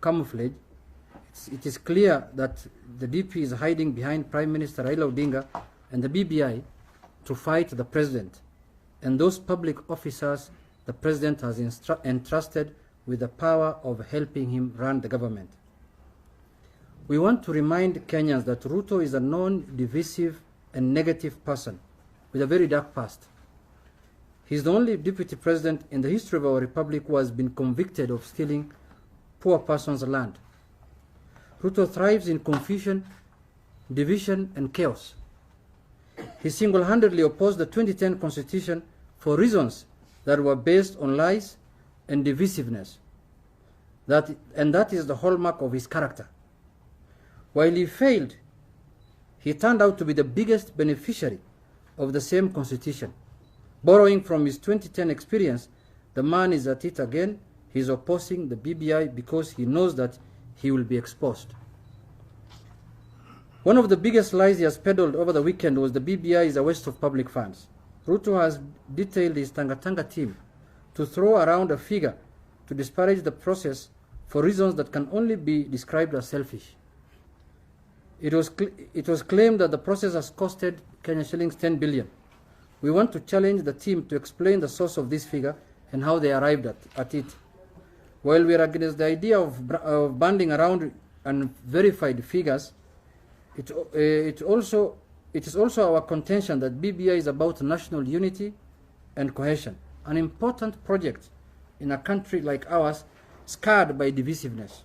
camouflage, it is clear that the DP is hiding behind Prime Minister Raila Odinga and the BBI to fight the president and those public officers the president has entrusted with the power of helping him run the government. We want to remind Kenyans that Ruto is a non-divisive and negative person with a very dark past. He is the only deputy president in the history of our republic who has been convicted of stealing poor person's land. Ruto thrives in confusion, division, and chaos. He single-handedly opposed the 2010 constitution for reasons that were based on lies and divisiveness. And that is the hallmark of his character. While he failed, he turned out to be the biggest beneficiary of the same constitution. Borrowing from his 2010 experience, the man is at it again. He is opposing the BBI because he knows that he will be exposed. One of the biggest lies he has peddled over the weekend was the BBI is a waste of public funds. Ruto has detailed his Tanga team to throw around a figure to disparage the process for reasons that can only be described as selfish. It was claimed that the process has costed Kenya shillings 10 billion. We want to challenge the team to explain the source of this figure and how they arrived at it. While we are against the idea of banding around unverified figures, it is also our contention that BBI is about national unity and cohesion, an important project in a country like ours scarred by divisiveness.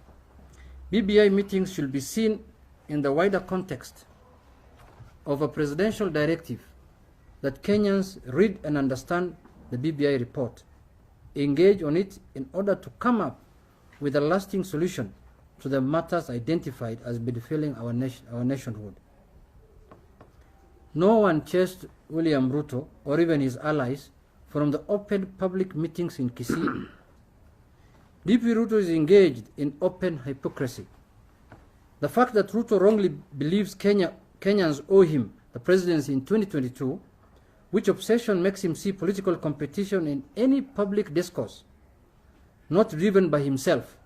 BBI meetings should be seen in the wider context of a presidential directive that Kenyans read and understand the BBI report, engage on it in order to come up with a lasting solution to the matters identified as bedefiling our nationhood. No one chased William Ruto or even his allies from the open public meetings in Kisii. DP Ruto is engaged in open hypocrisy. The fact that Ruto wrongly believes Kenyans owe him the presidency in 2022, which obsession makes him see political competition in any public discourse, not driven by himself.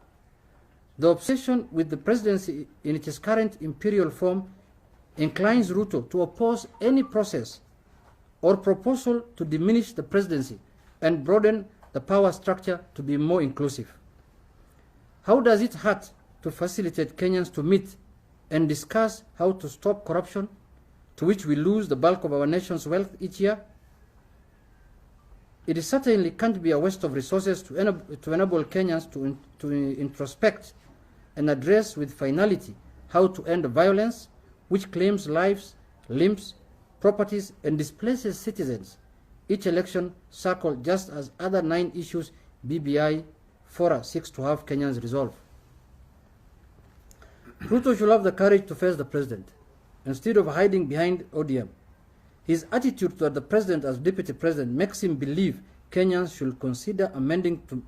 The obsession with the presidency in its current imperial form inclines Ruto to oppose any process or proposal to diminish the presidency and broaden the power structure to be more inclusive. How does it hurt to facilitate Kenyans to meet and discuss how to stop corruption, to which we lose the bulk of our nation's wealth each year? It certainly can't be a waste of resources to enable Kenyans to introspect and address with finality how to end violence, which claims lives, limbs, properties, and displaces citizens. Each election cycle, just as other 9 issues BBI Fora seeks to have Kenyans resolve. Ruto should have the courage to face the president, instead of hiding behind ODM. His attitude toward the president as deputy president makes him believe Kenyans should consider amending to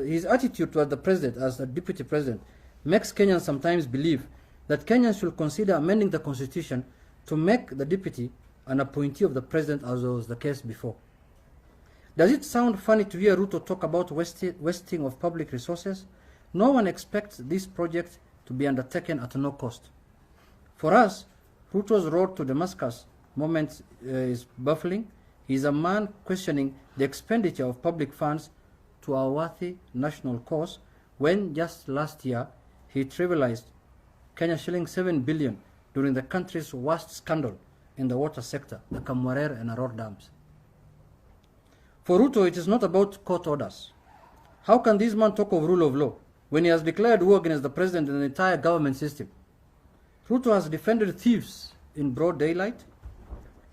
his attitude toward the president as a deputy president makes Kenyans sometimes believe that Kenyans should consider amending the constitution to make the deputy an appointee of the president, as was the case before. Does it sound funny to hear Ruto talk about wasting of public resources? No one expects this project to be undertaken at no cost. For us, Ruto's road to Damascus moment is baffling. He is a man questioning the expenditure of public funds to our worthy national cause, when just last year he trivialized Kenya shilling 7 billion during the country's worst scandal in the water sector, the Kamwarer and Aror dams. For Ruto, it is not about court orders. How can this man talk of rule of law when he has declared war against the president and the entire government system? Ruto has defended thieves in broad daylight.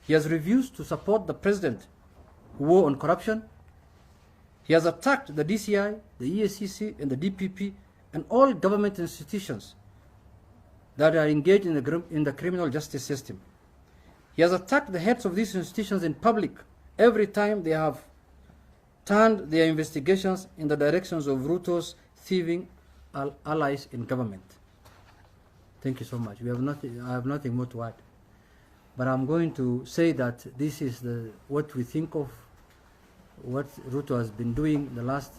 He has refused to support the president who war on corruption. He has attacked the DCI, the EACC, and the DPP, and all government institutions that are engaged in the criminal justice system. He has attacked the heads of these institutions in public every time they have turned their investigations in the directions of Ruto's thieving allies in government. Thank you so much. I have nothing more to add. But I'm going to say that this is what we think of what Ruto has been doing the last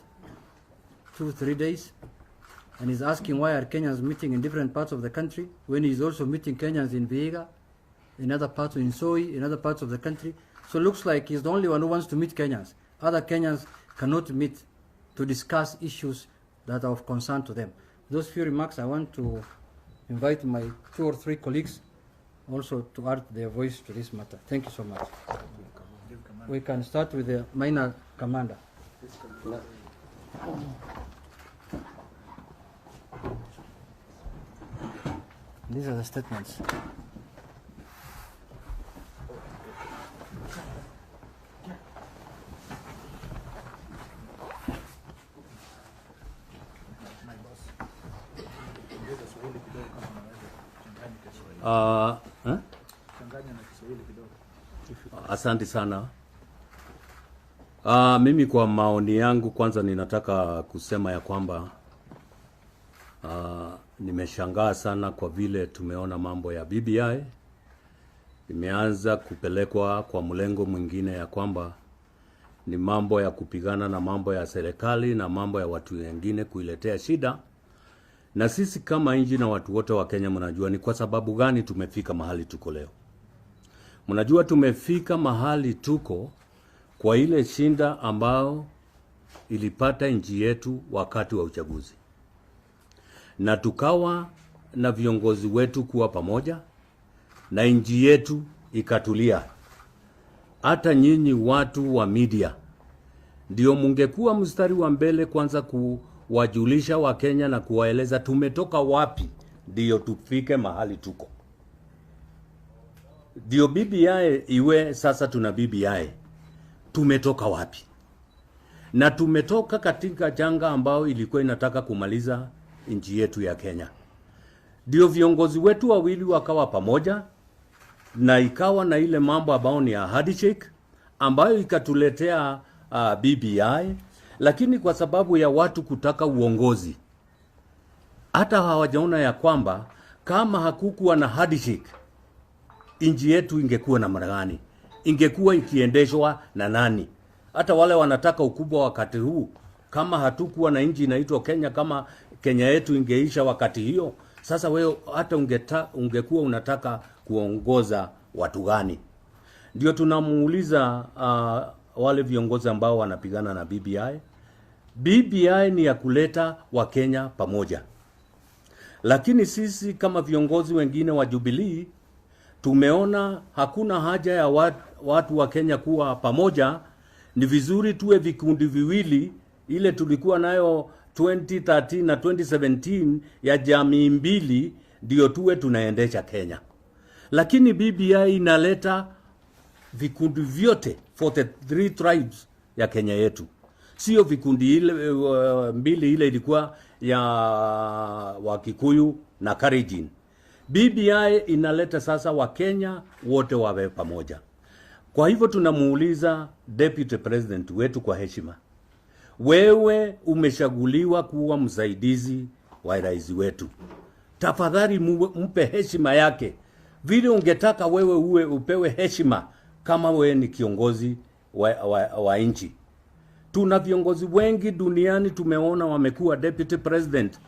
2-3 days, and he's asking why are Kenyans meeting in different parts of the country when he's also meeting Kenyans in Vihiga, in other parts, in SAMOEI, in other parts of the country. So it looks like he's the only one who wants to meet Kenyans. Other Kenyans cannot meet to discuss issues that are of concern to them. Those few remarks, I want to invite my 2 or 3 colleagues also to add their voice to this matter. Thank you so much. We can start with the minor commander. These are the statements. Asante sana. Mimi kwa maoni yangu kwanza ninataka kusema ya kwamba nimeshangaa sana kwa vile tumeona mambo ya BBI imeanza kupelekwa kwa mlengo mwingine ya kwamba ni mambo ya kupigana na mambo ya serikali na mambo ya watu wengine kuiletea shida. Na sisi kama nchi na watu wote wa Kenya mnajua ni kwa sababu gani tumefika mahali tuko leo. Mnajua tumefika mahali tuko kwa ile shinda ambao ilipata nchi yetu wakati wa uchaguzi. Na tukawa na viongozi wetu kuwa pamoja na nchi yetu ikatulia. Hata nyinyi watu wa media ndio mungekuwa mstari wa mbele kwanza kuwajulisha wa Kenya na kuwaeleza tumetoka wapi ndio tufike mahali tuko. Ndio BBI iwe sasa tuna BBI. Tumetoka wapi? Na tumetoka katika janga ambao ilikuwa inataka kumaliza nchi yetu ya Kenya. Ndio viongozi wetu wawili wakawa pamoja na ikawa na ile mambo ambao ni ya handshake ambayo ikatuletea BBI, lakini kwa sababu ya watu kutaka uongozi hata hawajaona ya kwamba kama hakukuwa na handshake nchi yetu ingekuwa na maragani, ingekuwa ikiendeshwa na nani. Hata wale wanataka ukubwa wakati huu, kama hatukuwa na nchi inaitwa Kenya, kama Kenya yetu ingeisha wakati hiyo, sasa wewe hata ungekuwa unataka kuongoza watu gani? Ndio tunamuuliza wale viongozi ambao wanapigana na BBI. BBI ni ya kuleta Wakenya pamoja. Lakini sisi kama viongozi wengine wa Jubilee tumeona hakuna haja ya watu wa Kenya kuwa pamoja. Ni vizuri tuwe vikundi viwili, ile tulikuwa nayo 2013 na 2017 ya jamii mbili, ndio tuwe tunaendesha Kenya. Lakini BBI inaleta vikundi vyote 43 tribes ya Kenya yetu. Sio vikundi ile mbili ile ilikuwa ya Wakikuyu na Kalenjin. BBI inaleta sasa Wakenya wote wawe pamoja. Kwa hivyo tunamuuliza Deputy President wetu kwa heshima, wewe umeshaguliwa kuwa msaidizi wa rais wetu. Tafadhali mpe heshima yake vile ungetaka wewe upewe heshima kama wewe ni kiongozi wa nchi. Tuna viongozi wengi duniani tumeona wamekuwa Deputy President.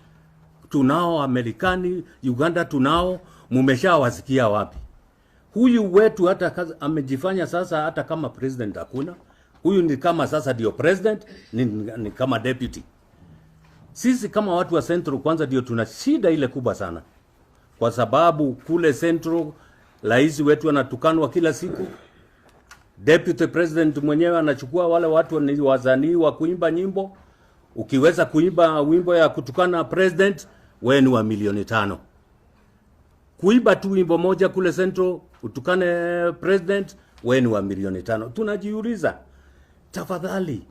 Tunao Amerikani, Uganda tunao, mumeshawasikia wapi? Huyu wetu hata amejifanya sasa hata kama president hakuna. Huyu ni kama sasa ndio president, ni kama deputy. Sisi kama watu wa Central kwanza ndio tuna shida ile kubwa sana. Kwa sababu kule Central rais wetu anatukanwa kila siku. Deputy president mwenyewe anachukua wale watu ni wazanii wa kuimba nyimbo. Ukiweza kuimba wimbo ya kutukana president, wewe ni wa milioni 5. Kuimba tu wimbo moja kule Central utukane president, wewe ni wa milioni 5. Tunajiuliza, tafadhali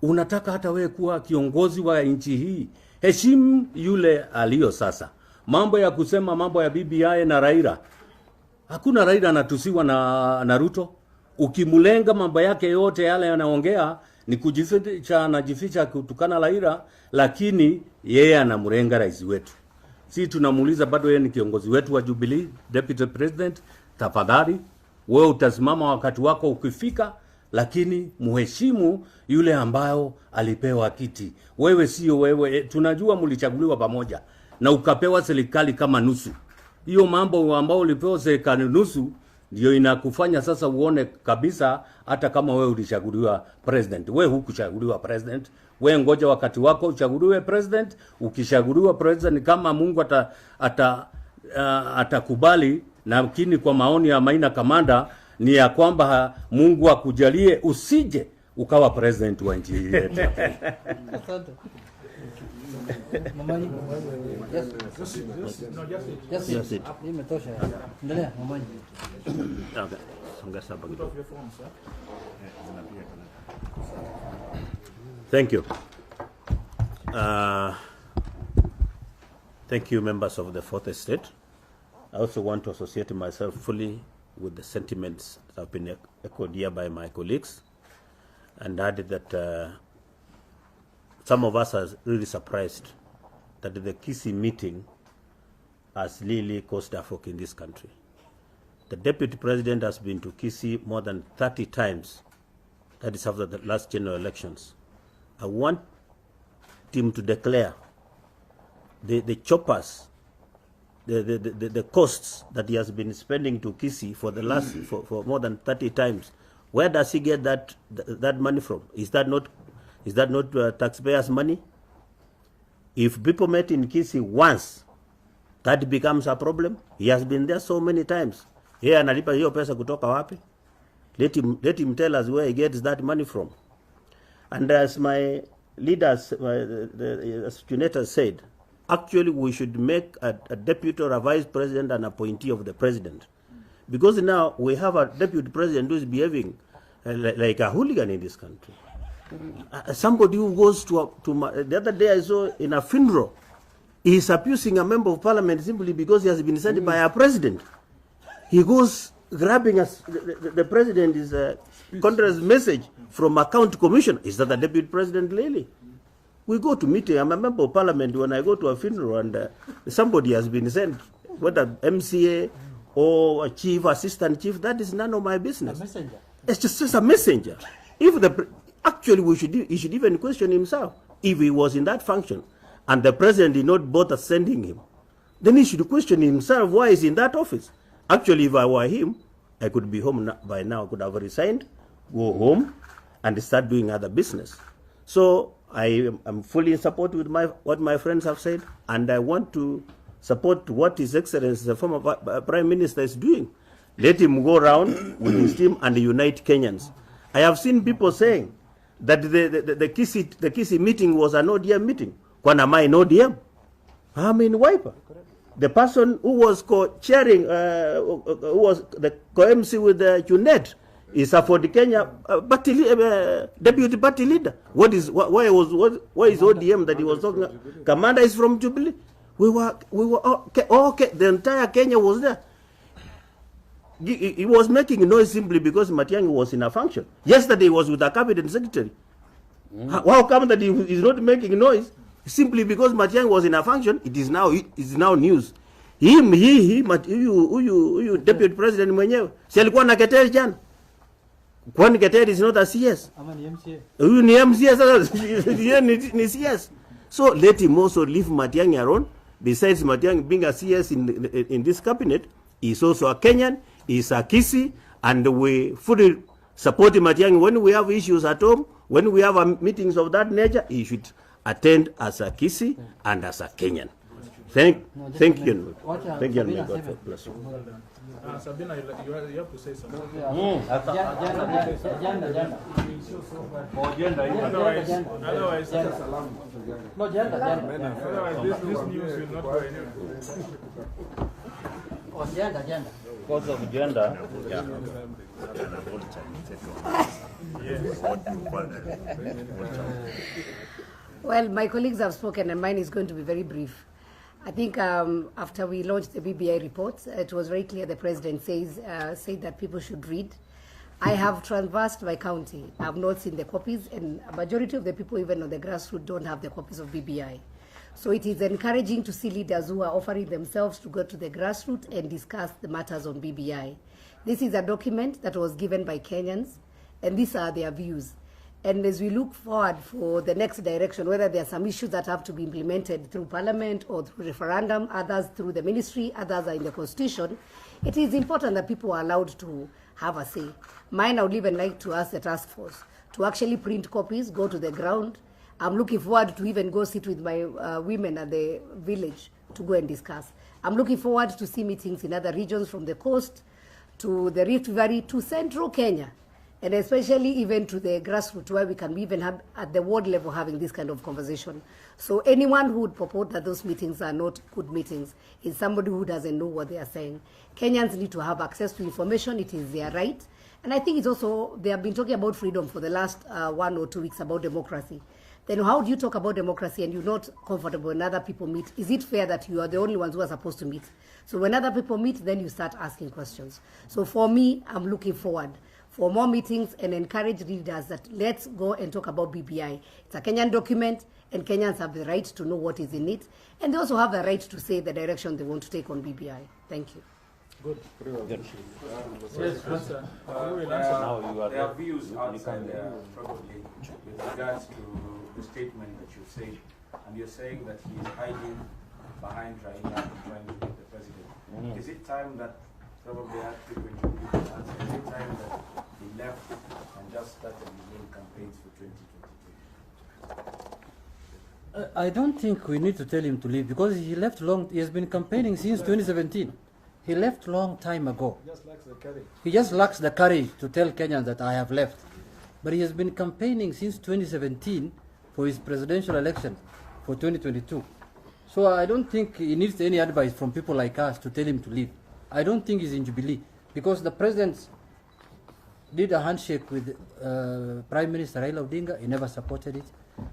unataka hata wewe kuwa kiongozi wa nchi hii, heshimu yule alio sasa. Mambo ya kusema mambo ya BBI na Raila, hakuna Raila anatusiwa na RUTO. Ukimulenga mambo yake yote yale yanaongea ni kujificha kutukana Raila, lakini yeye anamrenga rais wetu. Sisi tunamuuliza bado yeye ni kiongozi wetu wa Jubilee, Deputy President, tafadhali wewe utasimama wakati wako ukifika, lakini muheshimu yule ambayo alipewa kiti. Wewe sio wewe, tunajua mlichaguliwa pamoja na ukapewa serikali kama nusu. Hiyo mambo ambao ulipewa serikali nusu ndio inakufanya sasa uone kabisa hata kama wewe ulichaguliwa president. Wewe hukuchaguliwa president. Wewe ngoja wakati wako uchaguliwe president. Ukishaguliwa president, kama Mungu atakubali, lakini kwa maoni ya Maina Kamanda ni ya kwamba Mungu akujalie usije ukawa president wa nchi yetu. Asante. Mohammed. Yes. Imetosha. Endelea Mohammed. Okay. Songesha bagi. Thank you. Thank you, members of the Fourth Estate. I also want to associate myself fully with the sentiments that have been echoed here by my colleagues, and added that some of us are really surprised that the Kisii meeting has really caused havoc in this country. The Deputy President has been to Kisii more than 30 times. That is after the last general elections. I want him to declare the choppers, the costs that he has been spending to Kisii for the last for more than 30 times. Where does he get that money from? Is that not taxpayers' money? If people met in Kisii once, that becomes a problem. He has been there so many times. Yeye analipa hiyo pesa kutoka wapi? Let him tell us where he gets that money from. And as my leaders, as Junnet has said, actually we should make a deputy or a vice president an appointee of the president. Because now we have a deputy president who is behaving like a hooligan in this country. Somebody who goes the other day I saw in a funeral, he is abusing a member of parliament simply because he has been sent by a president. He goes grabbing the president is contrary message from a county commissioner. Is that the deputy president really? We go to meeting. I'm a member of parliament. When I go to a funeral and somebody has been sent, whether MCA or a chief, assistant chief, that is none of my business. A messenger. It's just a messenger. Actually, he should even question himself. If he was in that function and the president did not bother sending him, then he should question himself why he's in that office. Actually, if I were him, I could be home by now. I could have resigned, go home, and start doing other business. So I am fully in support with what my friends have said, and I want to support what His Excellency, the former Prime Minister, is doing. Let him go around with his team and unite Kenyans. I have seen people saying that the Kisii meeting was an ODM meeting. When am I an ODM? I'm in Wiper. The person who was co-chairing, who was the co-MC with Junnet, is a for the Kenya deputy party leader. Why is ODM that he was talking about? Commander is from Jubilee. We were okay. The entire Kenya was there. He was making noise simply because Matiang'i was in a function. Yesterday he was with a cabinet secretary. How come that he is not making noise? Simply because Matiang'i was in a function, it is now news. You deputy president mwenyewe. Si alikuwa na Keter jana. Kwani Keter is not a CS. Ama ni MCA. Huyu ni MCA sasa. Ni CS. So let him also leave Matiang'i alone. Besides Matiang'i being a CS in this cabinet, he is also a Kenyan, he is a Kisii, and we fully support Matiang'i. When we have issues at home, when we have meetings of that nature, he should attend as a Kisii and as a Kenyan. Thank you. Thank you, and may God bless you. Sabina, you have to say something. Otherwise, this news will not go anywhere. Because of gender. Yeah. Well, my colleagues have spoken and mine is going to be very brief. I think after we launched the BBI report, it was very clear the president said that people should read. I have traversed my county. I have not seen the copies, and a majority of the people, even on the grassroots, don't have the copies of BBI. So it is encouraging to see leaders who are offering themselves to go to the grassroots and discuss the matters on BBI. This is a document that was given by Kenyans, and these are their views. And as we look forward for the next direction, whether there are some issues that have to be implemented through parliament or through referendum, others through the ministry, others are in the constitution, it is important that people are allowed to have a say. Mine, I would even like to ask the task force to actually print copies, go to the ground. I'm looking forward to even go sit with my women at the village to go and discuss. I'm looking forward to see meetings in other regions, from the coast to the Rift Valley to central Kenya, and especially even to the grassroots, where we can even have at the ward level having this kind of conversation. So anyone who would purport that those meetings are not good meetings is somebody who doesn't know what they are saying. Kenyans need to have access to information. It is their right. And I think it's also, they have been talking about freedom for the last 1 or 2 weeks about democracy. Then how do you talk about democracy and you're not comfortable when other people meet? Is it fair that you are the only ones who are supposed to meet? So when other people meet, then you start asking questions. So for me, I'm looking forward for more meetings and encourage leaders that let's go and talk about BBI. It's a Kenyan document, and Kenyans have the right to know what is in it. And they also have the right to say the direction they want to take on BBI. Thank you. Good. Yes, Answer. there are views outside there, probably, with regards to the statement that you said, and you're saying that he is hiding behind Raila and trying to be the president. Is it time that probably I have to give the answer? Is it time that he left and just started his own campaigns for 2022? I don't think we need to tell him to leave, because he left long. He has been campaigning since 2017. He left long time ago. Just lacks the courage. He just lacks the courage to tell Kenyans that I have left. But he has been campaigning since 2017 for his presidential election for 2022. So I don't think he needs any advice from people like us to tell him to leave. I don't think he's in Jubilee, because the president did a handshake with Prime Minister Raila Odinga. He never supported it.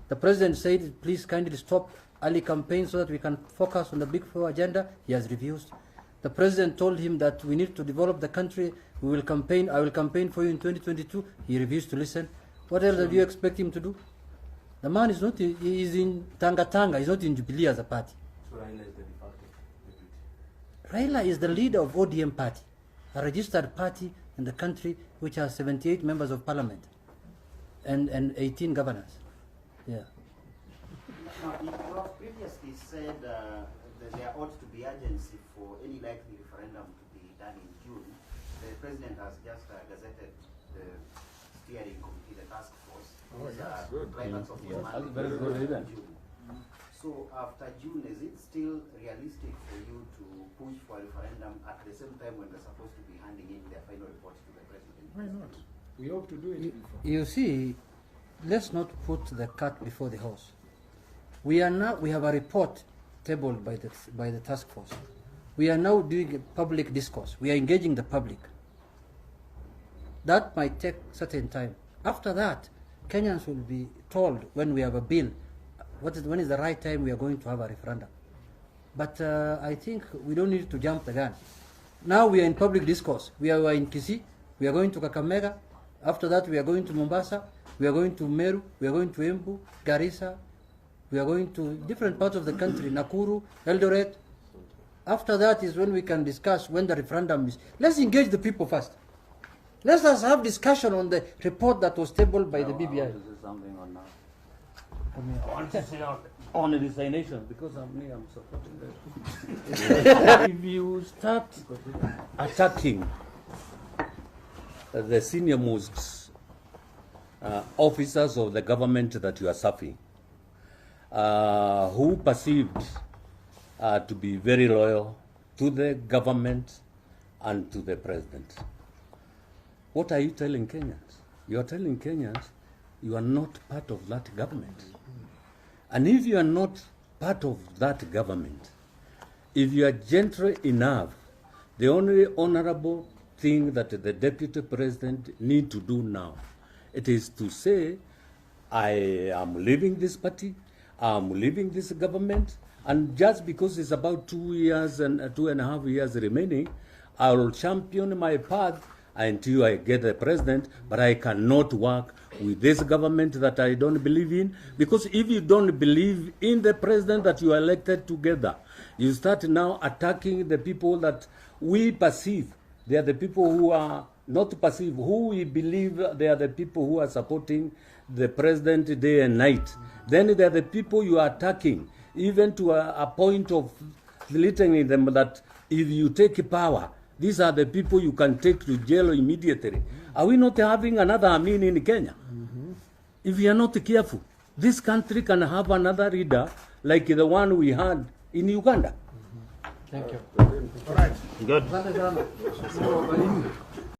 The president said, please kindly stop early campaign so that we can focus on the Big Four agenda. He has refused. The president told him that we need to develop the country. We will campaign. I will campaign for you in 2022. He refused to listen. What else do you expect him to do? The man is not. He is in Tanga. He's not in Jubilee as a party. So Raila is the de facto deputy. Raila is the leader of ODM party, a registered party in the country which has 78 members of parliament and 18 governors. Yeah. Now, you have previously said that there ought to be urgency for any likely referendum to be done in June. The president has just gazetted the steering committee, the task force. Climax of the mandate in June. So after June, is it still realistic for you to push for a referendum at the same time when they're supposed to be handing in their final report to the president? Why not? We hope to do it before. You see, let's not put the cart before the horse. We have a report tabled by the task force. We are now doing a public discourse. We are engaging the public. That might take certain time. After that, Kenyans will be told when we have a bill, when is the right time we are going to have a referendum. But I think we don't need to jump the gun. Now we are in public discourse. We are in Kisii. We are going to Kakamega. After that, we are going to Mombasa. We are going to Meru. We are going to Embu, Garissa. We are going to different parts of the country, Nakuru, Eldoret. After that is when we can discuss when the referendum is. Let's engage the people first. Let us have discussion on the report that was tabled by the BBI. I want to say something on that. I want to say on the resignation, because I'm supporting that. If you start attacking the senior most officers of the government that you are serving, who perceived to be very loyal to the government and to the president, what are you telling Kenyans? You are telling Kenyans you are not part of that government. And if you are not part of that government, if you are gentle enough, the only honorable thing that the deputy president need to do now, it is to say, I am leaving this party, I'm leaving this government, and just because it's about 2 years and 2.5 years remaining, I will champion my path until I get the president, but I cannot work with this government that I don't believe in. Because if you don't believe in the president that you elected together, you start now attacking the people that we perceive. They are the people who are not perceive, who we believe they are the people who are supporting the president day and night. Then they are the people you are attacking, even to a point of threatening them that if you take power, these are the people you can take to jail immediately. Are we not having another Amin in Kenya? If we are not careful, this country can have another leader like the one we had in Uganda. Thank you. All right. Good. Asante sana.